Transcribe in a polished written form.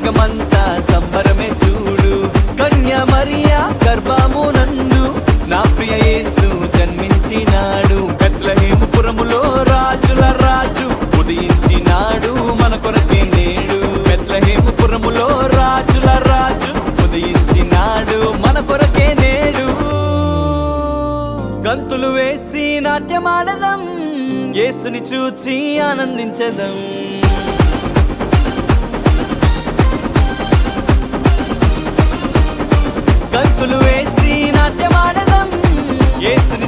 లోకమంతా సంబరమే చూడు. కన్య మరియా గర్భమునందు నా ప్రియ యేసు జన్మించినాడు. బెత్లెహేముపురములో రాజుల రాజు ఉదయించినాడు మన కొరకే నేడు. బెత్లెహేముపురములో రాజుల రాజు ఉదయించినాడు మన కొరకే నేడు. గంతులు వేసి నాట్యమాడదాం, యేసుని చూచి ఆనందించదాం. గంతులు వేసి నాట్యమాడదాం, యేసుని